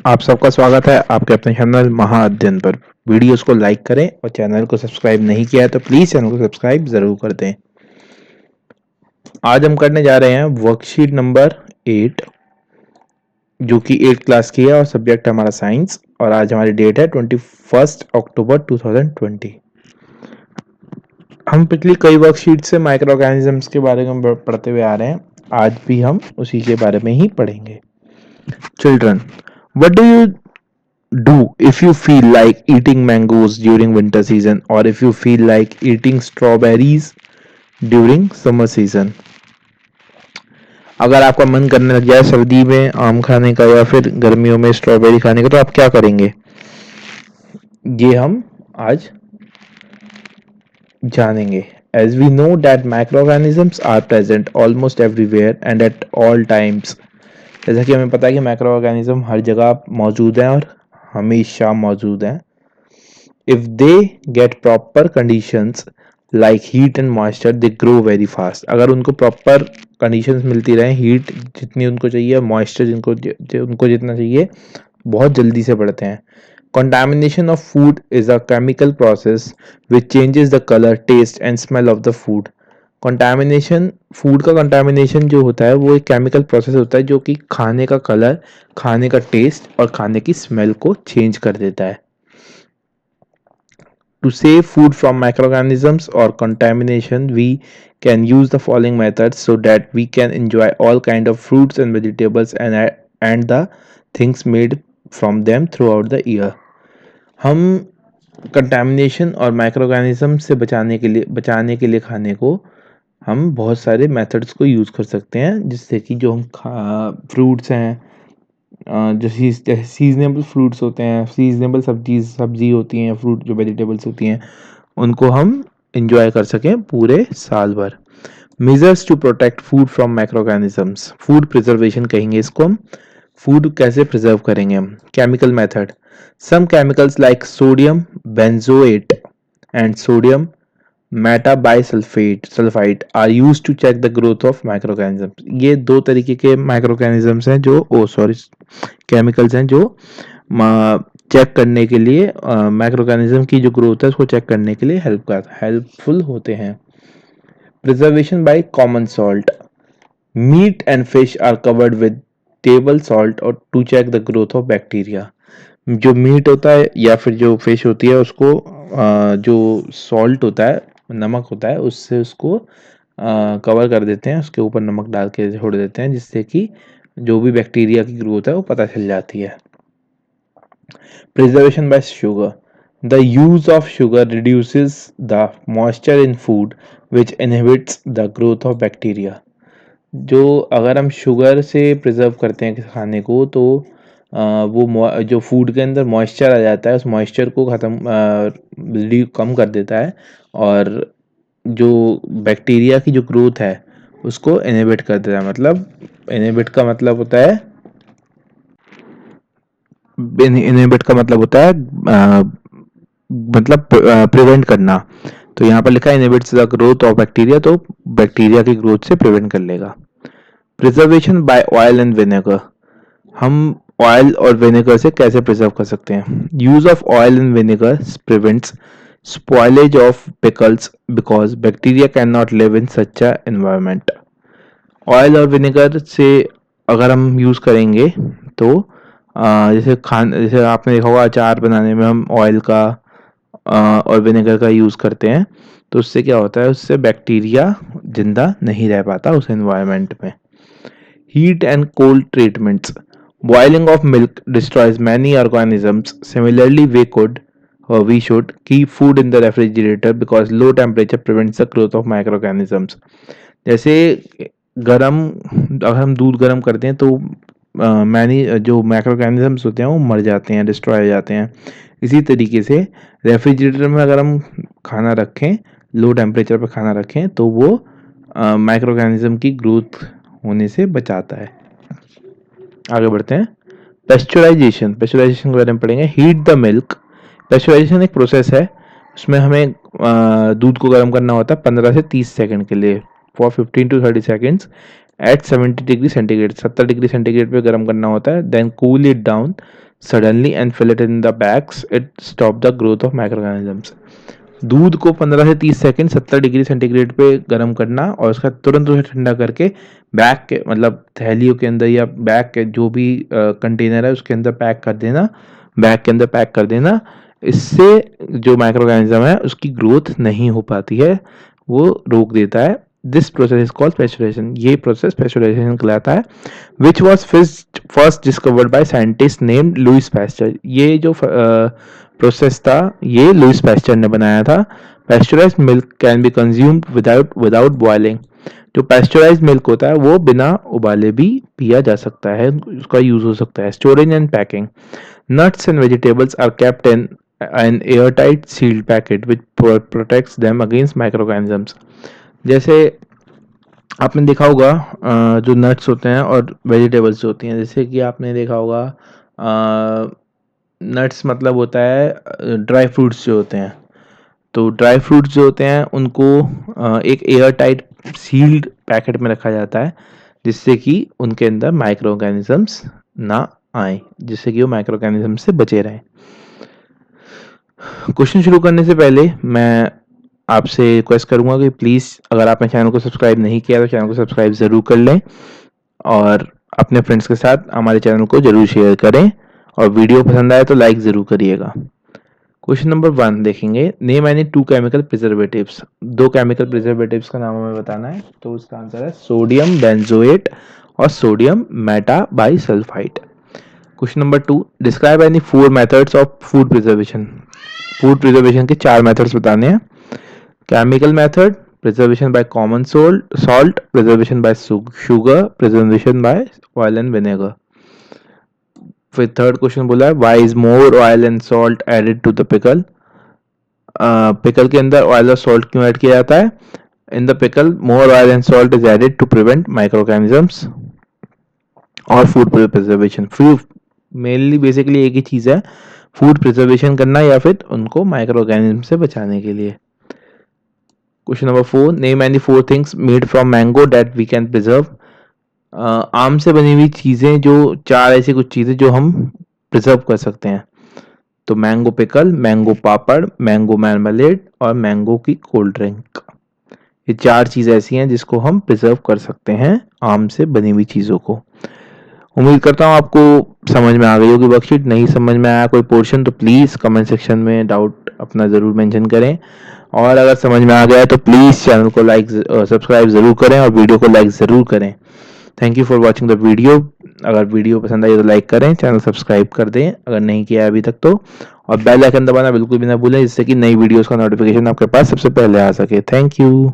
आप सबका स्वागत है आपके अपने चैनल महाअध्ययन पर। वीडियोस को लाइक करें और चैनल को सब्सक्राइब नहीं किया है तो प्लीज चैनल को सब्सक्राइब जरूर कर दें। आज हम करने जा रहे हैं वर्कशीट नंबर 8 जो कि 8 क्लास की है और सब्जेक्ट है हमारा साइंस। और आज हमारी डेट है 21 अक्टूबर 2020। हम पिछली कई वर्कशीट से माइक्रो ऑर्गेनिजम्स के बारे में पढ़ते हुए आ रहे हैं। आज भी हम उसी के बारे में ही पढ़ेंगे। Children, what do you do if you feel like eating mangoes during winter season or if you feel like eating strawberries during summer season? अगर आपका मन करने लग जाए सर्दी में आम खाने का या फिर गर्मियों में स्ट्रॉबेरी खाने का तो आप क्या करेंगे, ये हम आज जानेंगे. As we know that microorganisms are present almost everywhere and at all times. जैसा कि हमें पता है कि माइक्रो ऑर्गेनिज्म हर जगह मौजूद हैं और हमेशा मौजूद हैं. If they get proper conditions like heat and moisture, they grow very fast. अगर उनको proper conditions मिलती रहे, heat जितनी उनको चाहिए, moisture उनको जितना चाहिए, बहुत जल्दी से बढ़ते हैं. Contamination of food is a chemical process which changes the color, taste and smell of the food. Contamination, food का कंटामिनेशन जो होता है वो एक केमिकल प्रोसेस होता है जो कि खाने का कलर, खाने का टेस्ट और खाने की स्मेल को चेंज कर देता है. To save food from microorganisms or contamination, we can use the following methods so that we can enjoy all kind of fruits and vegetables and the things made from them throughout the year. हम contamination और microorganism से बचाने के लिए खाने को हम बहुत सारे मेथड्स को यूज़ कर सकते हैं, जिससे कि जो हम फ्रूट्स हैं, जो सीजनेबल फ्रूट्स होते हैं, सीजनेबल सब्जी होती हैं, फ्रूट जो वेजिटेबल्स होती हैं, उनको हम इंजॉय कर सकें पूरे साल भर. Measures to protect food from microorganisms, food preservation कहेंगे इसको हम. फूड कैसे प्रिजर्व करेंगे हम? Chemical method. Some chemicals like sodium benzoate and sodium metabisulphite are used to check the growth of microorganisms. ये दो तरीके के माइक्रोऑर्गेनिजम्स हैं जो केमिकल्स हैं जो चेक करने के लिए, माइक्रोऑर्गेनिज्म की जो ग्रोथ है उसको चेक करने के लिए हेल्पफुल होते हैं. Preservation by common salt. Meat and fish are covered with table salt और to check the growth of bacteria. जो मीट होता है या फिर जो फिश होती है उसको जो सॉल्ट होता है, नमक होता है, उससे उसको कवर कर देते हैं, उसके ऊपर नमक डाल के छोड़ देते हैं, जिससे कि जो भी बैक्टीरिया की ग्रोथ है वो पता चल जाती है. Preservation by sugar. The use of sugar reduces the moisture in food which inhibits the growth of bacteria. जो अगर हम शुगर से प्रिजर्व करते हैं खाने को तो वो जो फूड के अंदर मॉइस्चर आ जाता है, उस मॉइस्चर को कम कर देता है और जो बैक्टीरिया की जो ग्रोथ है उसको इनहिबिट कर देता है. मतलब इनहिबिट का मतलब होता है, इनहिबिट का मतलब होता है मतलब प्रिवेंट करना. तो यहाँ पर लिखा है inhibits the growth of bacteria, तो बैक्टीरिया की ग्रोथ से प्रिवेंट कर लेगा. Preservation by oil and vinegar. हम ऑयल और विनेगर से कैसे प्रिजर्व कर सकते हैं? Use of oil and vinegar prevents spoilage of pickles because bacteria can not live in such a environment. Oil और विनेगर से अगर हम यूज़ करेंगे तो जैसे आपने देखा होगा अचार बनाने में हम ऑयल का और विनेगर का यूज़ करते हैं, तो उससे क्या होता है, उससे बैक्टीरिया जिंदा नहीं रह पाता उस एनवायरनमेंट में. Heat and cold treatments. Boiling of milk destroys many organisms. Similarly, we should keep food in the refrigerator because low temperature prevents the growth of microorganisms. जैसे गरम, अगर हम दूध गरम करते हैं तो मैनी जो माइक्रोऑर्गेनिजम्स होते हैं वो मर जाते हैं, डिस्ट्रॉय हो जाते हैं. इसी तरीके से रेफ्रिजरेटर में अगर हम खाना रखें, लो टेम्परेचर पर खाना रखें, तो वो माइक्रोऑर्गेनिज्म की ग्रोथ होने से बचाता है. आगे बढ़ते हैं. पेस्चराइजेशन के बारे में पढ़ेंगे. Heat the milk. पेस्चराइजेशन एक प्रोसेस है, उसमें हमें दूध को गर्म करना होता है 15 से 30 सेकंड के लिए, for 15 to 30 seconds at 70 degree centigrade. 70 degree centigrade पे गर्म करना होता है. Then cool it down suddenly and fill it in the bags, it stop the growth of microorganisms. दूध को 15 से 30 सेकंड 70 डिग्री सेंटीग्रेड पे गर्म करना और उसका तुरंत उसे ठंडा करके बैग के मतलब थैलियों के अंदर या बैग के जो भी कंटेनर है उसके अंदर पैक कर देना, बैग के अंदर पैक कर देना। इससे जो माइक्रो ऑर्गेनिज्म है उसकी ग्रोथ नहीं हो पाती है, वो रोक देता है। This process is called pasteurisation. ये प्रोसेस पेस्चुराइजेशन कहलाता है। Which was first discovered by scientist named Louis Pasteur. ये जो प्रोसेस था ये लुइस पैस्चर ने बनाया था। Pasteurised milk can be consumed without boiling. जो पेस्चुराइज्ड मिल्क होता है वो बिना उबाले भी पिया जा सकता है, उसका यूज हो सकता है। Storage and packing. Nuts and vegetables are kept in an airtight sealed packet which protects them against microorganisms. जैसे आपने देखा होगा जो नट्स होते हैं और वेजिटेबल्स होती हैं, जैसे कि आपने देखा होगा नट्स मतलब होता है ड्राई फ्रूट्स जो होते हैं। तो ड्राई फ्रूट्स जो होते हैं उनको एक एयर टाइट सील्ड पैकेट में रखा जाता है जिससे कि उनके अंदर माइक्रो ऑर्गेनिजम्स ना आए, जिससे कि वो माइक्रो ऑर्गेनिज्म से बचे रहें। क्वेश्चन शुरू करने से पहले मैं आपसे रिक्वेस्ट करूंगा कि प्लीज़ अगर आपने चैनल को सब्सक्राइब नहीं किया तो चैनल को सब्सक्राइब ज़रूर कर लें और अपने फ्रेंड्स के साथ हमारे चैनल को ज़रूर शेयर करें और वीडियो पसंद आए तो लाइक ज़रूर करिएगा। क्वेश्चन नंबर 1 देखेंगे। Name any 2 chemical preservatives. 2 chemical preservatives का नाम हमें बताना है, तो उसका आंसर है सोडियम बेंजोएट और sodium metabisulphite. Question number 2, describe any 4 methods of food preservation. Food preservation के 4 मेथड्स बताने हैं। Chemical method, preservation by common salt, preservation by sugar, preservation by oil and vinegar. फिर थर्ड क्वेश्चन बोला है why is more oil and salt added to the pickle. Pickle के अंदर oil और salt क्यों ऐड किया जाता है? In the pickle more oil and salt is added to prevent microorganisms और फूड प्रिजर्वेशन। मेनली बेसिकली एक ही चीज है, फूड प्रिजर्वेशन करना या फिर उनको माइक्रो ऑर्गेनिज्म से बचाने के लिए। Question number 4, name any 4 things made from mango that we can preserve. आम से बनी हुई चीजें, जो 4 ऐसी कुछ चीजें जो हम प्रिजर्व कर सकते हैं। तो मैंगो पिकल, मैंगो पापड़, मैंगो मार्मलेड और मैंगो की कोल्ड ड्रिंक। ये 4 चीजें ऐसी हैं जिसको हम प्रिजर्व कर सकते हैं आम से बनी हुई चीजों को। उम्मीद करता हूँ आपको समझ में आ गई होगी वर्कशीट। नहीं समझ में आया कोई पोर्शन तो प्लीज़ कमेंट सेक्शन में डाउट अपना ज़रूर मेंशन करें, और अगर समझ में आ गया है तो प्लीज़ चैनल को लाइक सब्सक्राइब ज़रूर करें और वीडियो को लाइक ज़रूर करें। Thank you for watching the video. अगर वीडियो पसंद आई तो लाइक करें, चैनल सब्सक्राइब कर दें अगर नहीं किया है अभी तक तो, और बेल आइकन दबाना बिल्कुल भी ना भूलें जिससे कि नई वीडियोज़ का नोटिफिकेशन आपके पास सबसे पहले आ सके। Thank you.